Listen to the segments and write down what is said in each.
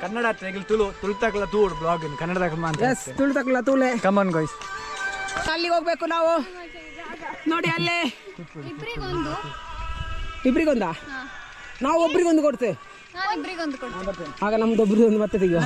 Kannada ತುಳಿತಕ್ಲ ತೂಡ್ blog ಕನ್ನಡದಾಗ ತುಳಿತಕ್ಲ ತೂಲೆ come on guys. ಅಲ್ಲಿಗೆ ಹೋಗ್ಬೇಕು ನಾವು. ನೋಡಿ ಅಲ್ಲೇ ಇಬ್ರಿಗೊಂದಾ? ನಾವು ಒಬ್ರಿಗೊಂದು ಕೊಡ್ತೇವೆ. ಆಗ ನಮ್ದು ಒಬ್ರಿಗೊಂದು ಮತ್ತೆ ತೆಗೆಯುವ.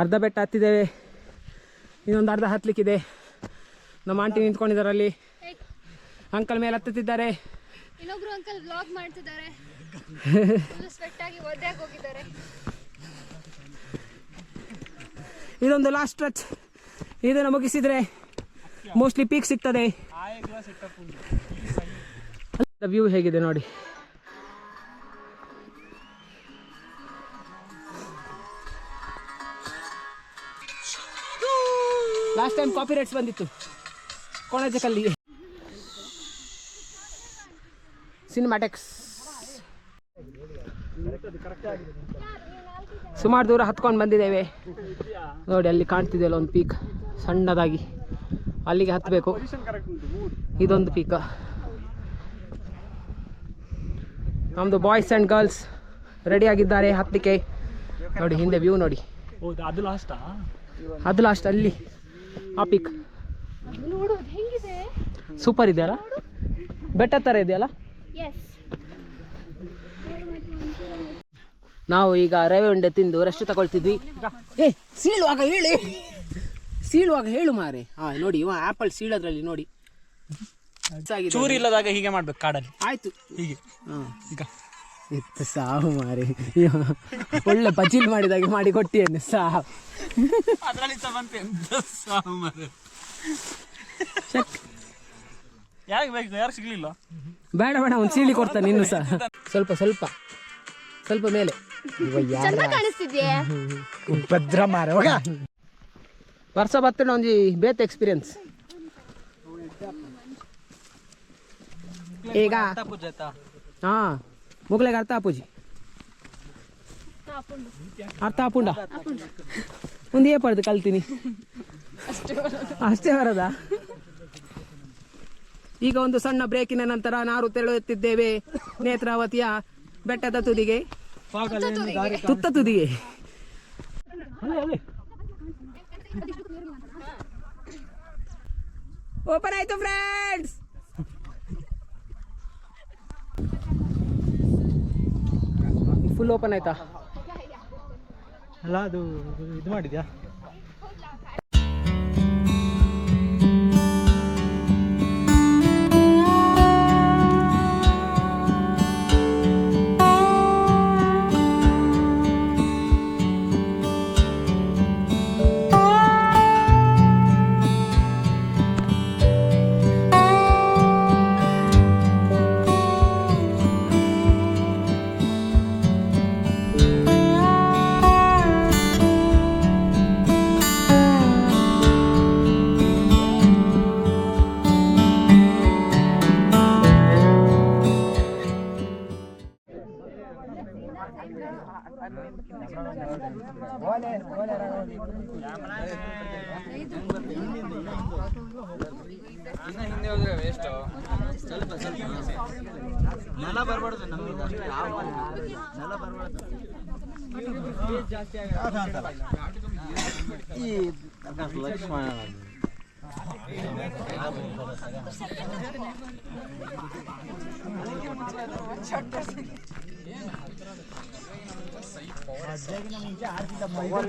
ಅರ್ಧ ಬೆಟ್ಟ ಹತ್ತಿದ್ದೇವೆ, ಇನ್ನೊಂದು ಅರ್ಧ ಹತ್ತಲಿಕ್ಕಿದೆ. ನಮ್ಮ ಆಂಟಿ ನಿಂತ್ಕೊಂಡಿದ್ದಾರೆ ಅಲ್ಲಿ, ಅಂಕಲ್ ಮೇಲೆ ಹತ್ತುತ್ತಿದ್ದಾರೆ. ಇನ್ನೊಬ್ರು ಅಂಕಲ್ ವ್ಲಾಗ್ ಮಾಡ್ತಿದ್ದಾರೆ, ಸ್ವೆಟ್ ಆಗಿ ಒದ್ದೆಯಾಗಿ ಹೋಗಿದ್ದಾರೆ. ಇದೊಂದು ಲಾಸ್ಟ್ ಸ್ಟ್ರೆಚ್, ಇದನ್ನು ಮುಗಿಸಿದ್ರೆ ಮೋಸ್ಟ್ಲಿ ಪೀಕ್ ಸಿಗ್ತದೆ. ವ್ಯೂ ಹೇಗಿದೆ ನೋಡಿ. ಲಾಸ್ಟ್ ಟೈಮ್ ಕಾಪಿ ರೈಟ್ಸ್ ಬಂದಿತ್ತು ಕೊಣಜೆ ಕಲ್ಲಿಗೆ. ಸಿನಿಮ್ಯಾಟಿಕ್ಸ್ ಸುಮಾರು ದೂರ ಹತ್ಕೊಂಡು ಬಂದಿದ್ದೇವೆ ನೋಡಿ. ಅಲ್ಲಿ ಕಾಣ್ತಿದೆಯಲ್ಲ ಒಂದು ಪೀಕ್ ಸಣ್ಣದಾಗಿ, ಅಲ್ಲಿಗೆ ಹತ್ತಬೇಕು. ಇದೊಂದು ಪೀಕ್. ನಮ್ಮದು ಬಾಯ್ಸ್ ಆ್ಯಂಡ್ ಗರ್ಲ್ಸ್ ರೆಡಿ ಆಗಿದ್ದಾರೆ ಹತ್ತಲಿಕ್ಕೆ. ನೋಡಿ ಹಿಂದೆ ವ್ಯೂ ನೋಡಿ, ಅದು ಲಾಸ್ಟ್ ಅಲ್ಲಿ ಆ ಪೀಕ್. ಸೂಪರ್ ಇದೆಯಲ್ಲ, ಬೆಟ್ಟ ಥರ ಇದೆಯಲ್ಲ. ನಾವು ಈಗ ರವೆ ಉಂಡೆ ತಿಂದು ರೆಸ್ಟ್ ತಗೊಳ್ತಿದ್ವಿ. ಸೀಳುವಾಗ ಹೇಳು ಮಾರೆ. ನೋಡಿ ಇವ ಆಪಲ್ ಸೀಳೋದ್ರಲ್ಲಿ ನೋಡಿ ಚೂರಿ ಇಲ್ಲದಾಗ ಹೀಗೆ ಮಾಡ್ಬೇಕು ಕಾಡಲ್ಲಿ. ಆಯ್ತು ಹೀಗೆ ಇತ್ತು ಸಾವು ಮಾರೆ. ಒಳ್ಳೆ ಬಜಿಲ್ ಮಾಡಿದಾಗೆ ಮಾಡಿ ಕೊಟ್ಟಿಯನ್ನು ಸಾವು. ಯಾರು ಸಿಗ್ಲಿಲ್ಲ? ಬೇಡ ಒಂದು ಸೀಳಿ ಕೊಡ್ತಾನೆ ಇನ್ನು ಸಹ. ಸ್ವಲ್ಪ ಮೇಲೆ ಭದ್ರ ಮಾರ. ವರ್ಷ ಬತ್ತಣ ಒಂಜಿ ಬೇತ್ ಎಕ್ಸ್ಪೀರಿಯನ್ಸ್. ಈಗ ಹಾ ಮುಗ್ಲೆಗೆ ಅರ್ಥ ಆಪುಜಿ ಅರ್ಥ ಆಪುಂಡ ಒಂದು ಏಪಡ್ದು ಕಲ್ತೀನಿ ಅಷ್ಟೇ ಬರದ. ಈಗ ಒಂದು ಸಣ್ಣ ಬ್ರೇಕಿನ ನಂತರ ನಾವು ತೆರಳುತ್ತಿದ್ದೇವೆ ನೇತ್ರಾವತಿಯ ಬೆಟ್ಟದ ತುದಿಗೆ, ತುತ್ತ ತುದಿಗೆ. ಓಪನ್ ಆಯ್ತು ಫ್ರೆಂಡ್ಸ್. ಫುಲ್ ಓಪನ್ ಆಯ್ತಾ? ಅಲ್ಲ ಅದು ಇದು ಮಾಡಿದ್ಯಾ? ನೆಲ ಬರಬಾರ್ದು ನಮಗೆ, ನೆಲ ಬರಬಾರ್ದು. ಈ ಲಕ್ಷ್ಮಣ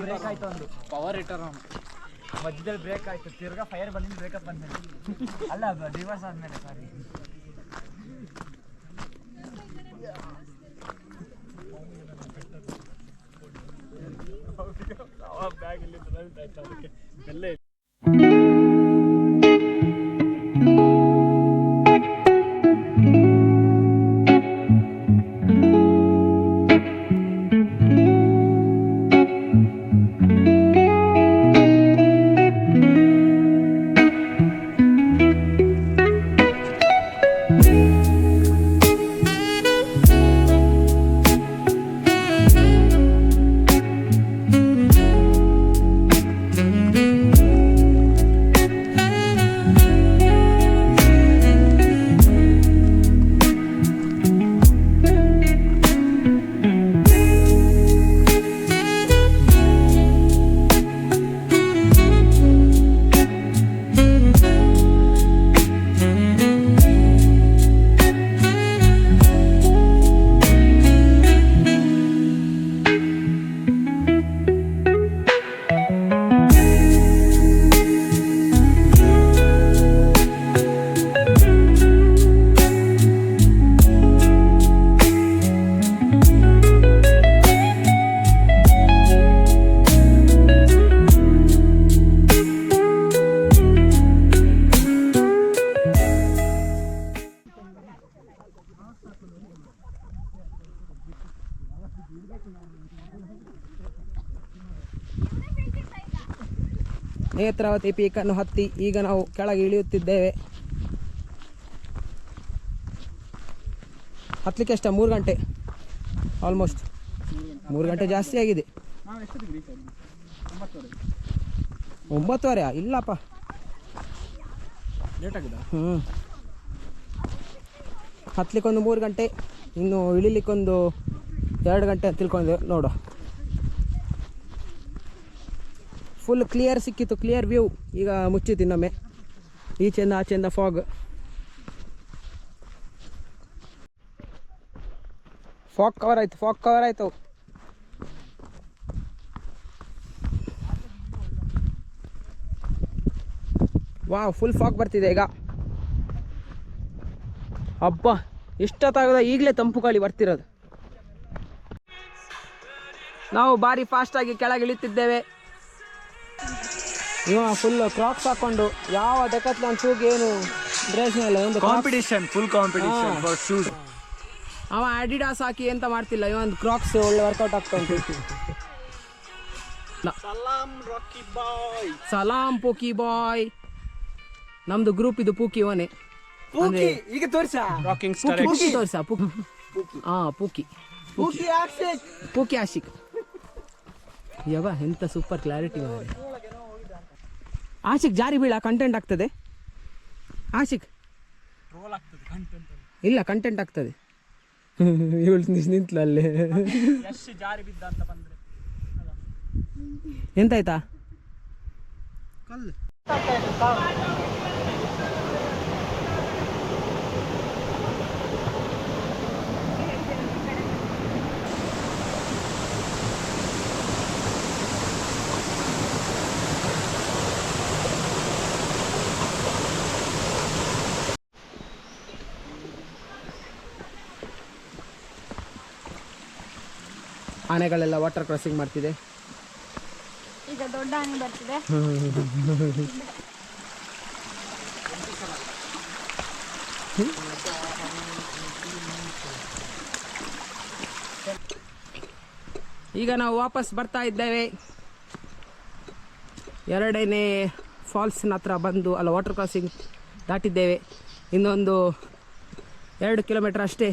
ಬ್ರೇಕ್ ಆಯ್ತು, ಒಂದು ಪವರ್ ಹಿಟರ್ ಮಧ್ಯದಲ್ಲಿ ಬ್ರೇಕ್ ಆಯ್ತು, ತಿರ್ಗಾ ಫೈರ್ ಬಂದಿದ್ದು ಬ್ರೇಕಪ್ ಬಂದ್ಮೇಲೆ ಅಲ್ಲ ಡಿವೋರ್ಸ್ ಆದ್ಮೇಲೆ. ಸಾರಿ ಬ್ಯಾಗ್ ಇಲ್ಲಿ ಅದಕ್ಕೆ ಬೆಲ್ಲ ನೇತ್ರಾವತಿ ಪೀಕನ್ನು ಹತ್ತಿ ಈಗ ನಾವು ಕೆಳಗೆ ಇಳಿಯುತ್ತಿದ್ದೇವೆ. ಹತ್ತಲಿಕ್ಕೆ ಎಷ್ಟು 3 ಗಂಟೆ ಆಲ್ಮೋಸ್ಟ್ 3 ಗಂಟೆ ಜಾಸ್ತಿ ಆಗಿದೆ. 9:30 ಇಲ್ಲಪ್ಪ ಲೇಟ್ ಆಗಿದೆ. ಹತ್ತಲಿಕ್ಕೊಂದು 3 ಗಂಟೆ, ಇನ್ನು ಇಳಿಲಿಕ್ಕೊಂದು 2 ಗಂಟೆ ಅಂತ ತಿಳ್ಕೊಂಡಿದ್ದೇವೆ. ನೋಡು ಫುಲ್ ಕ್ಲಿಯರ್ ಸಿಕ್ಕಿತ್ತು, ಕ್ಲಿಯರ್ ವ್ಯೂ. ಈಗ ಮುಚ್ಚಿತ್ತು ಇನ್ನೊಮ್ಮೆ, ಈಚೆಯಿಂದ ಆಚೆಯಿಂದ ಫಾಗ್ ಕವರ್ ಆಯಿತು. ವಾವ್, ಫುಲ್ ಫಾಗ್ ಬರ್ತಿದೆ ಈಗ. ಹಬ್ಬ ಎಷ್ಟೊತ್ತಾಗದ, ಈಗಲೇ ತಂಪು ಗಾಳಿ ಬರ್ತಿರೋದು. ನಾವು ಭಾರಿ ಫಾಸ್ಟಾಗಿ ಕೆಳಗೆ ಇಳಿತಿದ್ದೇವೆ. ಇವ ಫುಲ್ ಕ್ರಾಕ್ಸ್ ಹಾಕೊಂಡು, ಯಾವ ಡೆಕಾಥ್ಲಾನ್ ಶೂಗೆ ಏನು ಡ್ರೆಸ್ನೇ ಇಲ್ಲ, ಒಂದು competition, full competition for shoes. ಅವ ಅಡಿಡಾಸ್ ಹಾಕಿ ಎಂತ ಮಾಡ್ತಿಲ್ಲ, ಇವೊಂದು ಕ್ರಾಕ್ಸ್ ಒಳ್ಳೆ ವರ್ಕೌಟ್ ಆಗ್ತಾ ಉಂಟು. ಸಲಾಂ ಪೂಕಿ ಬಾಯ್. ನಮ್ದು ಗ್ರೂಪ್ ಇದು ಪೂಕಿ ಇವನೇ. ಈಗ ತೋರ್ಸ ರಾಕಿಂಗ್ ಸ್ಟಾರ್ ಪೂಕಿ ತೋರ್ಸ. ಪೂಕಿ ಆಶಿಕ್. ಯವ ಎಂತ ಸೂಪರ್ ಕ್ಲಾರಿಟಿ. ಆಶಿಕ್ ಜಾರಿ ಬೀಳ, ಕಂಟೆಂಟ್ ಆಗ್ತದೆ. ಆಶಿಕ್ ರೋಲ್ ಆಗ್ತದೆ, ಕಂಟೆಂಟ್ ಇಲ್ಲ, ಕಂಟೆಂಟ್ ಆಗ್ತದೆ. ನಿಂತ್ಲ ಅಲ್ಲೇ ಎಷ್ಟು ಜಾರಿ ಬಿದ್ದ ಅಂತ ಬಂದ್ರೆ ಎಂತಾಯ್ತಾ? ಕಲ್ಲು ಆನೆಗಳೆಲ್ಲ ವಾಟರ್ ಕ್ರಾಸಿಂಗ್ ಮಾಡ್ತಿದೆ. ಈಗ ದೊಡ್ಡ ಆನೆ ಬರ್ತಿದೆ. ಈಗ ನಾವು ವಾಪಸ್ ಬರ್ತಾ ಇದ್ದೇವೆ. 2ನೇ ಫಾಲ್ಸ್ನ ಹತ್ರ ಬಂದು, ಅಲ್ಲ ವಾಟರ್ ಕ್ರಾಸಿಂಗ್ ದಾಟಿದ್ದೇವೆ. ಇನ್ನೊಂದು 2 ಕಿಲೋಮೀಟರ್ ಅಷ್ಟೇ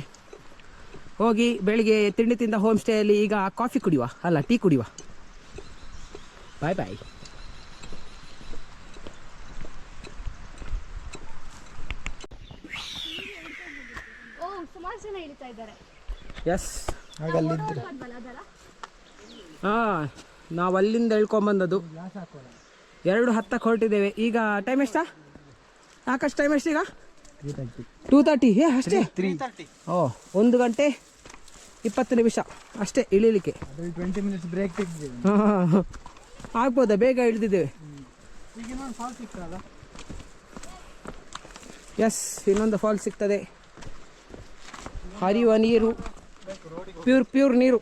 ಹೋಗಿ ಬೆಳಿಗ್ಗೆ ತಿಂಡಿ ತಿಂದ ಹೋಮ್ ಸ್ಟೇಯಲ್ಲಿ ಈಗ ಕಾಫಿ ಕುಡಿಯುವ, ಅಲ್ಲ ಟೀ ಕುಡಿಯುವ. ಬಾಯ್ ಬಾಯ್. ಸುಮಾರು ಜನ ಇಳಿತಾ ಇದ್ದಾರೆ. ಎಸ್, ಹಾಂ, ನಾವು ಅಲ್ಲಿಂದ ಇಳ್ಕೊಂಬಂದದ್ದು. 2:10 ಹೊರಟಿದ್ದೇವೆ. ಈಗ ಟೈಮ್ ಎಷ್ಟಾ ಆಕಾಶ್? ಟೈಮ್ ಎಷ್ಟು ಈಗ? 2:30. ಅಷ್ಟೇ. 3:30. 1 ಗಂಟೆ 20 ನಿಮಿಷ ಅಷ್ಟೇ ಇಳಿಲಿಕ್ಕೆ. 20 ಮಿನಿಟ್ಸ್ ಬ್ರೇಕ್ ತೆಗೆದಿದ್ದೇವೆ. ಹಾಂ, ಆಗ್ಬೋದಾ? ಬೇಗ ಇಳಿದಿದ್ದೇವೆ. ಎಸ್, ಇನ್ನೊಂದು ಫಾಲ್ಸ್ ಸಿಗ್ತದೆ. ಹರಿಯುವ ನೀರು, ಪ್ಯೂರ್ ನೀರು.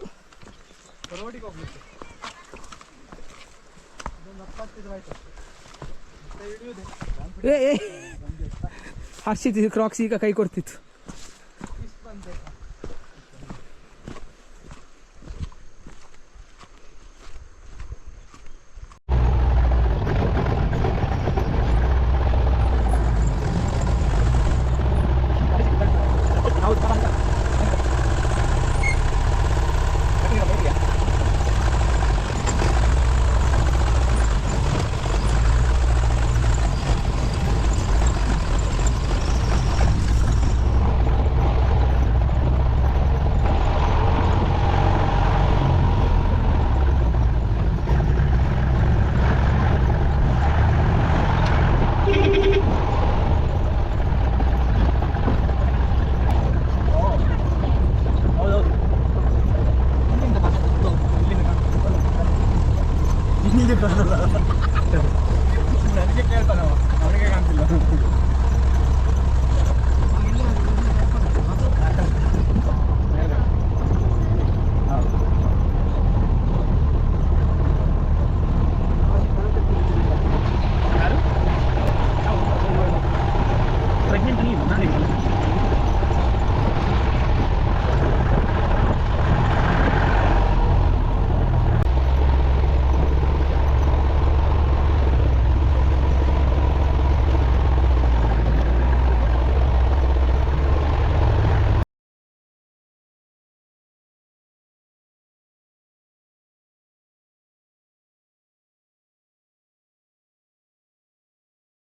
ಹರ್ಷಿತ್ ಕ್ರಾಕ್ಸ್ ಈಗ ಕೈ ಕೊಡ್ತಿತ್ತು.